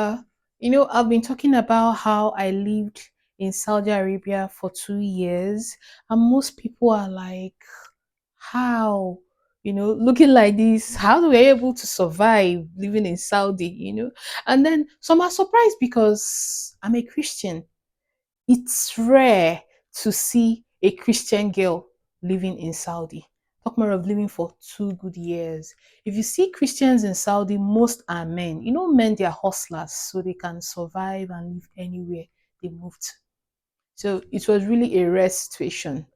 I've been talking about how I lived in Saudi Arabia for 2 years, and most people are like, how? Looking like this, how do we able to survive living in Saudi? And then some are surprised because I'm a Christian. It's rare to see a Christian girl living in Saudi. Talk more of living for 2 good years. If you see Christians in Saudi, most are men. Men, they are hustlers, so they can survive and live anywhere they move to. So it was really a rare situation.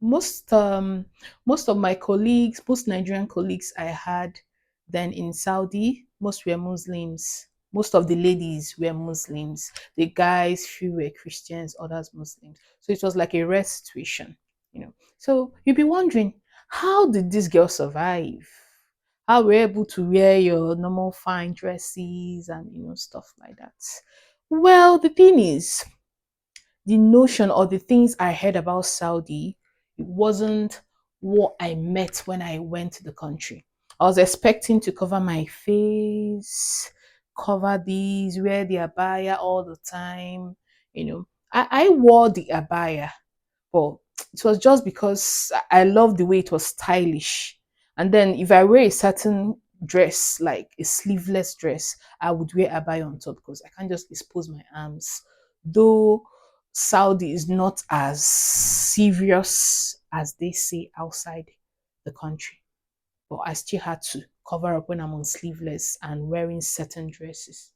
Most um most of my colleagues, most Nigerian colleagues I had then in Saudi, most were Muslims. Most of the ladies were Muslims. The guys, few were Christians, others Muslims. So it was like a rare situation. So you'd be wondering, how did this girl survive? How were you able to wear your normal fine dresses and stuff like that? Well, the thing is, the notion or the things I heard about Saudi, it wasn't what I met when I went to the country. I was expecting to cover my face, cover these, wear the abaya all the time. I wore the abaya, but it was just because I loved the way it was stylish. And then if I wear a certain dress, like a sleeveless dress, I would wear abaya on top because I can't just expose my arms. Though Saudi is not as serious as they say outside the country, but I still had to cover up when I'm on sleeveless and wearing certain dresses.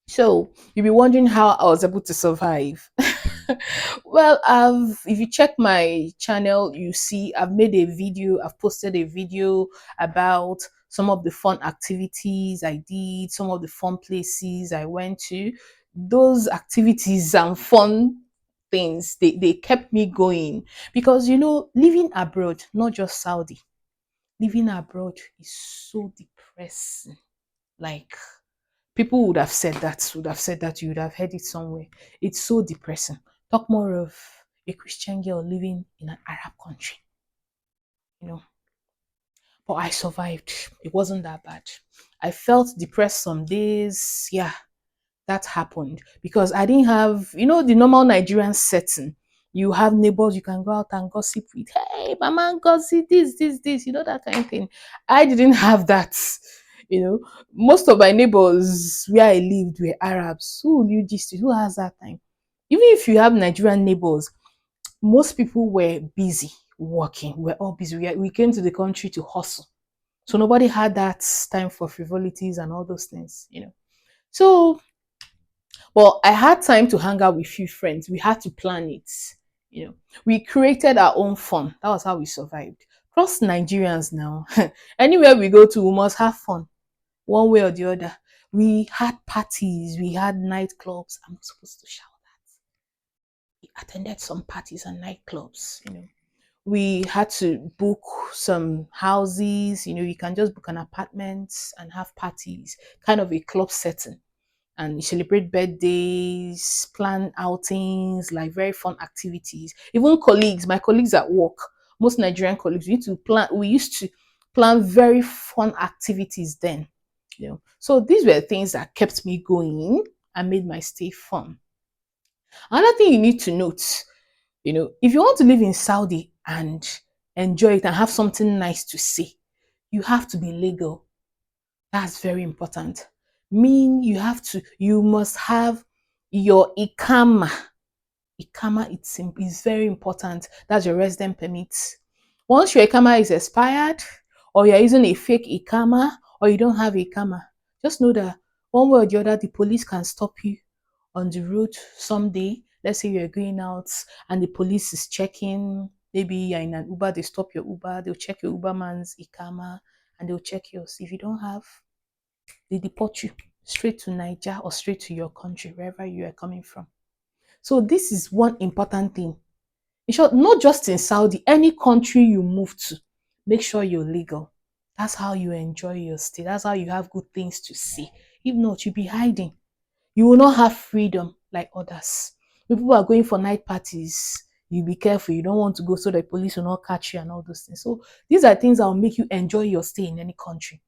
So you'll be wondering how I was able to survive. Well, if you check my channel, you see I've posted a video about some of the fun activities I did, some of the fun places I went to. Those activities and fun things, they kept me going because living abroad, not just Saudi, living abroad is so depressing. Like, people would have said that, you would have heard it somewhere. It's so depressing. Talk more of a Christian girl living in an Arab country, you know. But I survived. It wasn't that bad. I felt depressed some days. Yeah, that happened because I didn't have, the normal Nigerian setting. You have neighbors you can go out and gossip with. Hey, mama, gossip this, that kind of thing. I didn't have that. You know, most of my neighbors where I lived were Arabs. Who will you gist with? Who has that time? Even if you have Nigerian neighbors, most people were busy working. We're all busy. We came to the country to hustle. So nobody had that time for frivolities and all those things. So, but I had time to hang out with few friends. We had to plan it. You know, we created our own fun. That was how we survived. Plus Nigerians now, anywhere we go to, we must have fun one way or the other. We had parties, we had nightclubs. I'm not supposed to shout that. We attended some parties and nightclubs. We had to book some houses. You can just book an apartment and have parties, kind of a club setting, and celebrate birthdays, plan outings, like very fun activities. Even colleagues, my colleagues at work, most Nigerian colleagues, we used to plan very fun activities then. So these were things that kept me going and made my stay fun. Another thing you need to note, if you want to live in Saudi and enjoy it and have something nice to see, you have to be legal. That's very important. You must have your ikama. Ikama is very important. That's your resident permit. Once your ikama is expired, or you're using a fake ikama, or you don't have ikama, just know that one way or the other, the police can stop you on the road someday. Let's say you're going out and the police is checking. Maybe you're in an Uber, they stop your Uber, they'll check your Uber man's ikama and they'll check yours. If you don't have, they deport you straight to Niger or straight to your country, wherever you are coming from. So this is one important thing. In short, not just in Saudi, any country you move to, make sure you're legal. That's how you enjoy your stay. That's how you have good things to see. If not, you'll be hiding. You will not have freedom like others. When people are going for night parties, you be careful. You don't want to go so the police will not catch you and all those things. So these are things that will make you enjoy your stay in any country.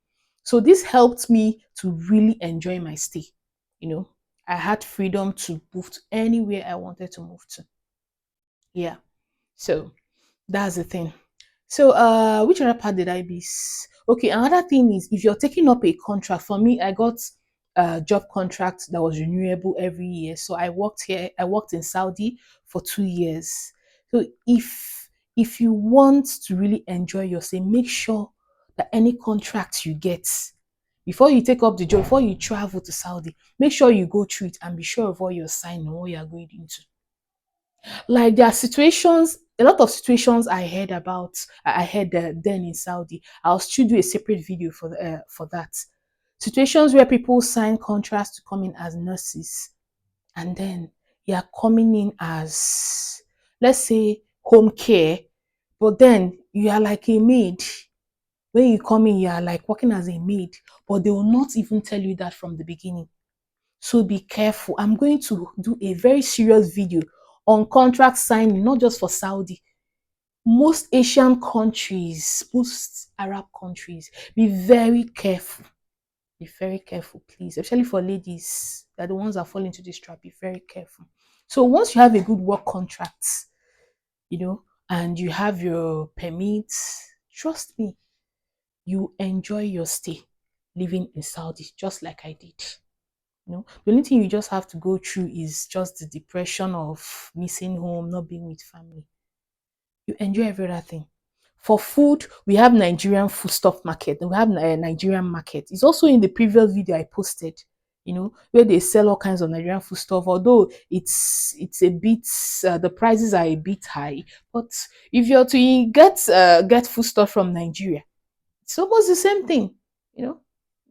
So this helped me to really enjoy my stay. You know, I had freedom to move to anywhere I wanted to move to. Yeah. So that's the thing. So which other part did I miss? Okay, another thing is if you're taking up a contract, for me, I got a job contract that was renewable every year. So I worked in Saudi for 2 years. So if you want to really enjoy your stay, make sure that any contract you get before you take up the job, before you travel to Saudi, make sure you go through it and be sure of what you're signing, what you're going into. Like there are situations, a lot of situations I heard about. I heard then in Saudi. I'll still do a separate video for that. Situations where people sign contracts to come in as nurses, and then you are coming in as, let's say, home care, but then you are like a maid. When you come in, you are like working as a maid, but they will not even tell you that from the beginning. So be careful. I'm going to do a very serious video on contract signing, not just for Saudi. Most Asian countries, most Arab countries, be very careful. Be very careful, please, especially for ladies. They're the ones that fall into this trap. Be very careful. So once you have a good work contract, you know, and you have your permits, trust me, you enjoy your stay living in Saudi, just like I did. The only thing you just have to go through is just the depression of missing home, not being with family. You enjoy every other thing. For food, we have Nigerian foodstuff market. We have a Nigerian market. It's also in the previous video I posted. Where they sell all kinds of Nigerian foodstuff. Although it's a bit the prices are a bit high, but if you're to get foodstuff from Nigeria, it's almost the same thing, you know,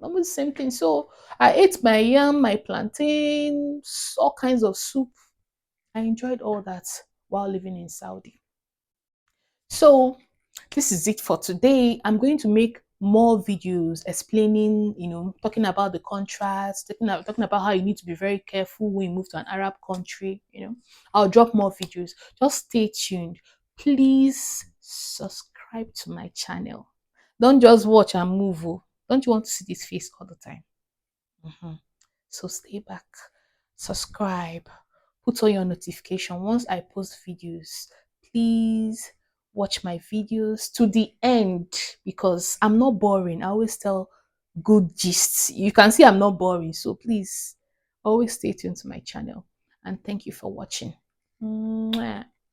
almost the same thing. So I ate my yam, my plantains, all kinds of soup. I enjoyed all that while living in Saudi. So this is it for today. I'm going to make more videos explaining, talking about the contrast, talking about how you need to be very careful when you move to an Arab country. I'll drop more videos. Just stay tuned. Please subscribe to my channel. Don't just watch and move. Oh. Don't you want to see this face all the time? Mhm. So stay back, subscribe, put on your notification. Once I post videos, please watch my videos to the end because I'm not boring. I always tell good gists. You can see I'm not boring. So please always stay tuned to my channel. And thank you for watching. Mwah.